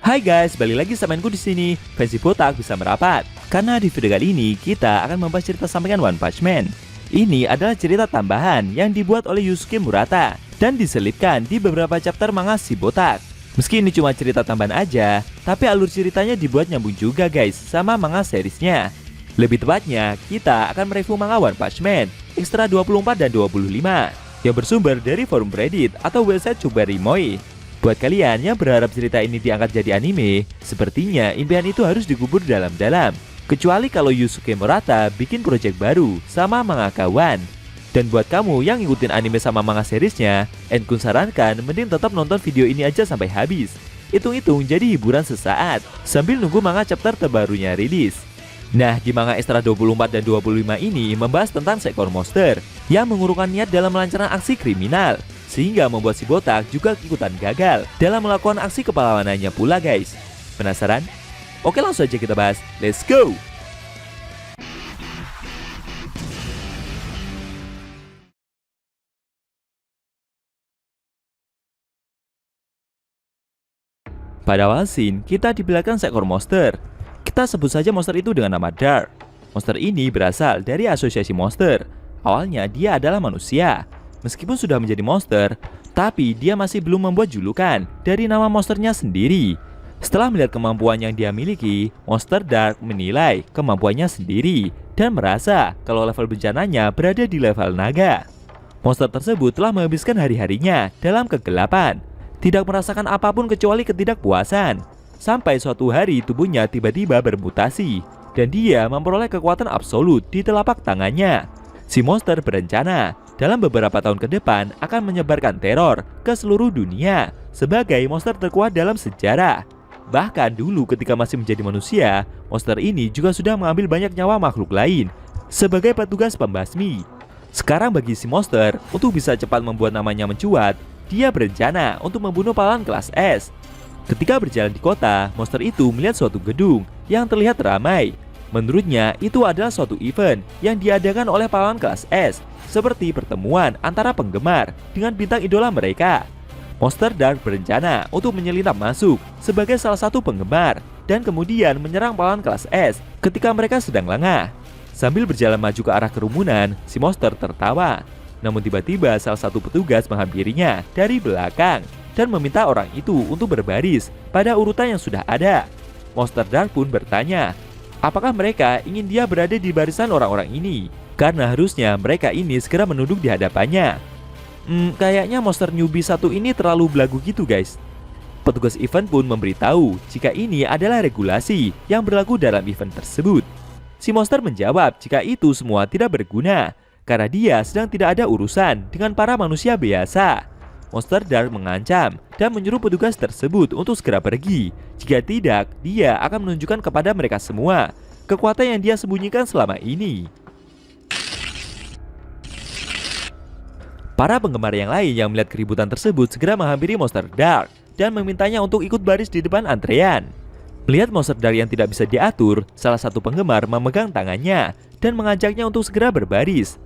Hai guys, balik lagi sama aku di sini. Fancy botak bisa merapat. Karena di video kali ini kita akan membahas cerita sampingan One Punch Man. Ini adalah cerita tambahan yang dibuat oleh Yusuke Murata dan diselipkan di beberapa chapter manga si botak. Meski ini cuma cerita tambahan aja, tapi alur ceritanya dibuat nyambung juga guys sama manga seriesnya. Lebih tepatnya, kita akan mereview manga One Punch Man Extra 24 dan 25 yang bersumber dari forum Reddit atau website Chuberimoy. Buat kalian yang berharap cerita ini diangkat jadi anime, sepertinya impian itu harus dikubur dalam-dalam. Kecuali kalau Yusuke Murata bikin project baru sama manga kawan. Dan buat kamu yang ngikutin anime sama manga seriesnya, Enkun sarankan mending tetap nonton video ini aja sampai habis. Hitung-hitung jadi hiburan sesaat, sambil nunggu manga chapter terbarunya rilis. Nah, di manga Extra 24 dan 25 ini membahas tentang seekor monster yang mengurungkan niat dalam melancarkan aksi kriminal, sehingga membuat si botak juga ikutan gagal dalam melakukan aksi kepahlawanannya pula guys. Penasaran? Oke, langsung aja kita bahas. Let's go! Pada awal scene, kita diperlihatkan seekor monster. Kita sebut saja monster itu dengan nama Dark. Monster ini berasal dari asosiasi monster. Awalnya dia adalah manusia. Meskipun sudah menjadi monster, tapi dia masih belum membuat julukan dari nama monsternya sendiri. Setelah melihat kemampuan yang dia miliki, Monster Dark menilai kemampuannya sendiri dan merasa kalau level bencananya berada di level naga. Monster tersebut telah menghabiskan hari-harinya dalam kegelapan, tidak merasakan apapun kecuali ketidakpuasan. Sampai suatu hari tubuhnya tiba-tiba bermutasi dan dia memperoleh kekuatan absolut di telapak tangannya. Si monster berencana dalam beberapa tahun ke depan akan menyebarkan teror ke seluruh dunia sebagai monster terkuat dalam sejarah. Bahkan dulu ketika masih menjadi manusia, monster ini juga sudah mengambil banyak nyawa makhluk lain sebagai petugas pembasmi. Sekarang bagi si monster untuk bisa cepat membuat namanya mencuat, dia berencana untuk membunuh pahlawan kelas S. Ketika berjalan di kota, monster itu melihat suatu gedung yang terlihat ramai. Menurutnya itu adalah suatu event yang diadakan oleh pahlawan kelas S, seperti pertemuan antara penggemar dengan bintang idola mereka. Monster Dark berencana untuk menyelinap masuk sebagai salah satu penggemar dan kemudian menyerang pahlawan kelas S ketika mereka sedang lengah. Sambil berjalan maju ke arah kerumunan, si monster tertawa. Namun tiba-tiba salah satu petugas menghampirinya dari belakang dan meminta orang itu untuk berbaris pada urutan yang sudah ada. Monster Dark pun bertanya, apakah mereka ingin dia berada di barisan orang-orang ini? Karena harusnya mereka ini segera menunduk di hadapannya. Kayaknya monster newbie satu ini terlalu belagu gitu guys. Petugas event pun memberitahu jika ini adalah regulasi yang berlaku dalam event tersebut. Si monster menjawab jika itu semua tidak berguna karena dia sedang tidak ada urusan dengan para manusia biasa. Monster Dark mengancam dan menyuruh petugas tersebut untuk segera pergi. Jika tidak, dia akan menunjukkan kepada mereka semua kekuatan yang dia sembunyikan selama ini. Para penggemar yang lain yang melihat keributan tersebut segera menghampiri Monster Dark dan memintanya untuk ikut baris di depan antrean. Melihat Monster Dark yang tidak bisa diatur, salah satu penggemar memegang tangannya dan mengajaknya untuk segera berbaris.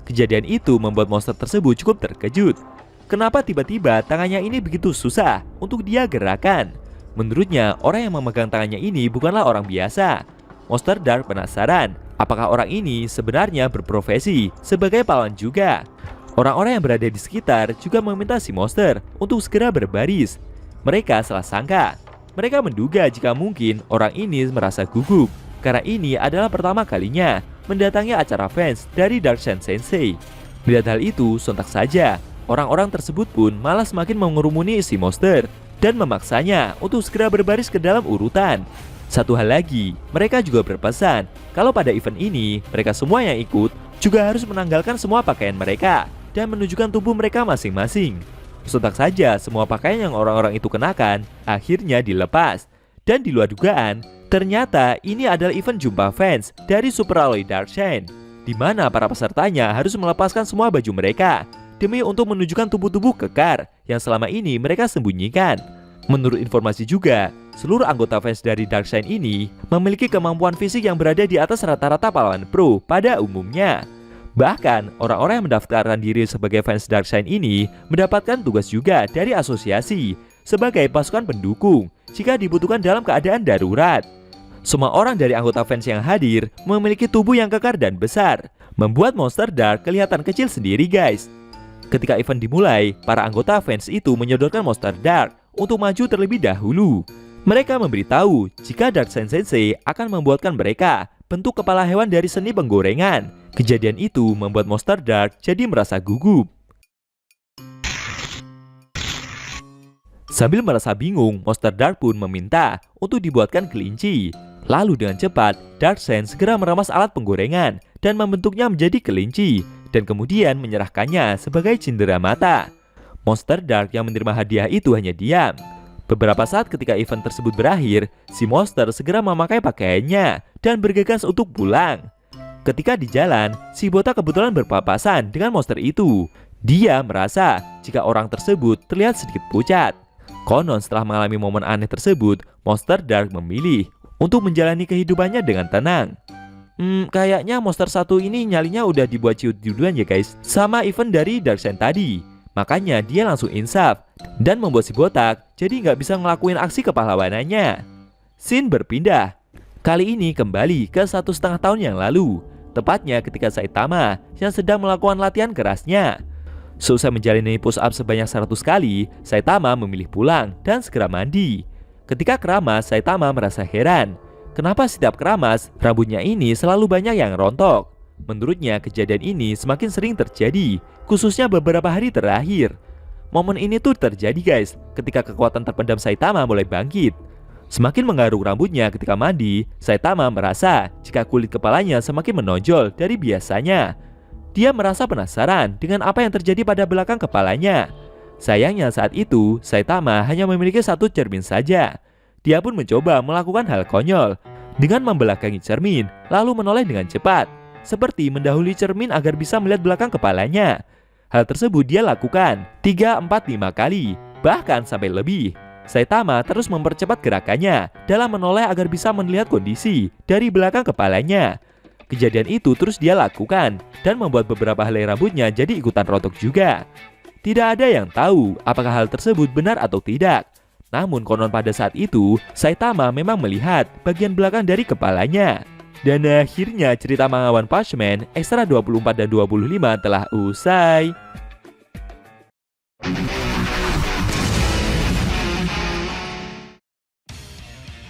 Kejadian itu membuat monster tersebut cukup terkejut. Kenapa tiba-tiba tangannya ini begitu susah untuk dia gerakan? Menurutnya, orang yang memegang tangannya ini bukanlah orang biasa. Monster Dark penasaran, apakah orang ini sebenarnya berprofesi sebagai pahlawan juga? Orang-orang yang berada di sekitar juga meminta si monster untuk segera berbaris. Mereka salah sangka. Mereka menduga jika mungkin orang ini merasa gugup, karena ini adalah pertama kalinya mendatangi acara fans dari Darkshan Sensei. Melihat hal itu, sontak saja orang-orang tersebut pun malah semakin mengerumuni si monster dan memaksanya untuk segera berbaris ke dalam urutan. Satu hal lagi, mereka juga berpesan kalau pada event ini mereka semua yang ikut juga harus menanggalkan semua pakaian mereka dan menunjukkan tubuh mereka masing-masing. Sontak saja semua pakaian yang orang-orang itu kenakan akhirnya dilepas. Dan di luar dugaan, ternyata ini adalah event jumpa fans dari Super Alloy Darkshan, di mana para pesertanya harus melepaskan semua baju mereka demi untuk menunjukkan tubuh-tubuh kekar yang selama ini mereka sembunyikan. Menurut informasi juga, seluruh anggota fans dari Darkshan ini memiliki kemampuan fisik yang berada di atas rata-rata pahlawan pro pada umumnya. Bahkan, orang-orang yang mendaftarkan diri sebagai fans Darkshan ini mendapatkan tugas juga dari asosiasi sebagai pasukan pendukung jika dibutuhkan dalam keadaan darurat. Semua orang dari anggota fans yang hadir memiliki tubuh yang kekar dan besar, membuat Monster Dark kelihatan kecil sendiri guys. Ketika event dimulai, para anggota fans itu menyodorkan Monster Dark untuk maju terlebih dahulu. Mereka memberitahu jika Dark Sensei akan membuatkan mereka bentuk kepala hewan dari seni penggorengan. Kejadian itu membuat Monster Dark jadi merasa gugup. Sambil merasa bingung, Monster Dark pun meminta untuk dibuatkan kelinci. Lalu dengan cepat, Dark Sense segera meramas alat penggorengan dan membentuknya menjadi kelinci, dan kemudian menyerahkannya sebagai cindera mata. Monster Dark yang menerima hadiah itu hanya diam. Beberapa saat ketika event tersebut berakhir, si monster segera memakai pakaiannya dan bergegas untuk pulang. Ketika di jalan, si botak kebetulan berpapasan dengan monster itu. Dia merasa jika orang tersebut terlihat sedikit pucat. Konon setelah mengalami momen aneh tersebut, Monster Dark memilih untuk menjalani kehidupannya dengan tenang. Kayaknya monster satu ini nyalinya udah dibuat ciut duluan ya guys, sama event dari Dark Sense tadi. Makanya dia langsung insaf dan membuat si botak jadi nggak bisa ngelakuin aksi kepahlawanannya. Scene berpindah. Kali ini kembali ke 1,5 tahun yang lalu, tepatnya ketika Saitama yang sedang melakukan latihan kerasnya. Seusai menjalani push up sebanyak 100 kali, Saitama memilih pulang dan segera mandi. Ketika keramas, Saitama merasa heran. Kenapa setiap keramas, rambutnya ini selalu banyak yang rontok? Menurutnya, kejadian ini semakin sering terjadi, khususnya beberapa hari terakhir. Momen ini tuh terjadi guys, ketika kekuatan terpendam Saitama mulai bangkit. Semakin menggaruk rambutnya ketika mandi, Saitama merasa jika kulit kepalanya semakin menonjol dari biasanya. Dia merasa penasaran dengan apa yang terjadi pada belakang kepalanya. Sayangnya saat itu, Saitama hanya memiliki satu cermin saja. Dia pun mencoba melakukan hal konyol dengan membelakangi cermin, lalu menoleh dengan cepat, seperti mendahului cermin agar bisa melihat belakang kepalanya. Hal tersebut dia lakukan 3, 4, 5 kali, bahkan sampai lebih. Saitama terus mempercepat gerakannya dalam menoleh agar bisa melihat kondisi dari belakang kepalanya. Kejadian itu terus dia lakukan dan membuat beberapa helai rambutnya jadi ikutan rontok juga. Tidak ada yang tahu apakah hal tersebut benar atau tidak. Namun konon pada saat itu, Saitama memang melihat bagian belakang dari kepalanya. Dan akhirnya cerita manga One Punch Man Extra 24 dan 25 telah usai.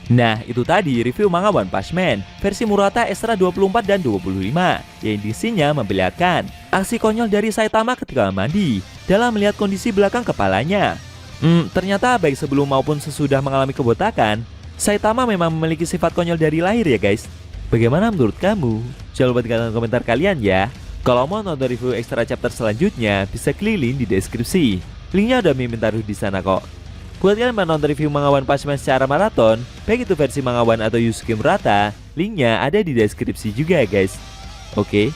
Nah, itu tadi review manga One Punch Man versi Murata Extra 24 dan 25 yang isinya memperlihatkan aksi konyol dari Saitama ketika mandi dalam melihat kondisi belakang kepalanya. Ternyata baik sebelum maupun sesudah mengalami kebotakan, Saitama memang memiliki sifat konyol dari lahir ya guys. Bagaimana menurut kamu? Jangan lupa tinggalkan komentar kalian ya. Kalau mau nonton review extra chapter selanjutnya, bisa klik link di deskripsi. Linknya udah mimin taruh di sana kok. Buat kalian yang menonton review manga One Punch Man secara maraton, baik itu versi manga One atau Yusuke Murata, linknya ada di deskripsi juga ya guys. Oke,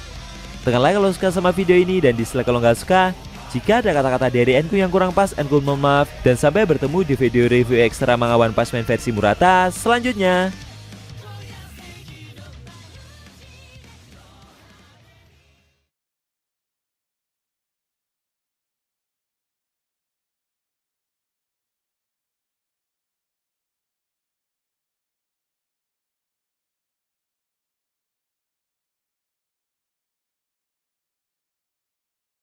tekan like kalau suka sama video ini dan dislike kalau nggak suka. Jika ada kata-kata dari Enku yang kurang pas, Enku mohon maaf. Dan sampai bertemu di video review ekstra manga One Punch Man versi Murata selanjutnya.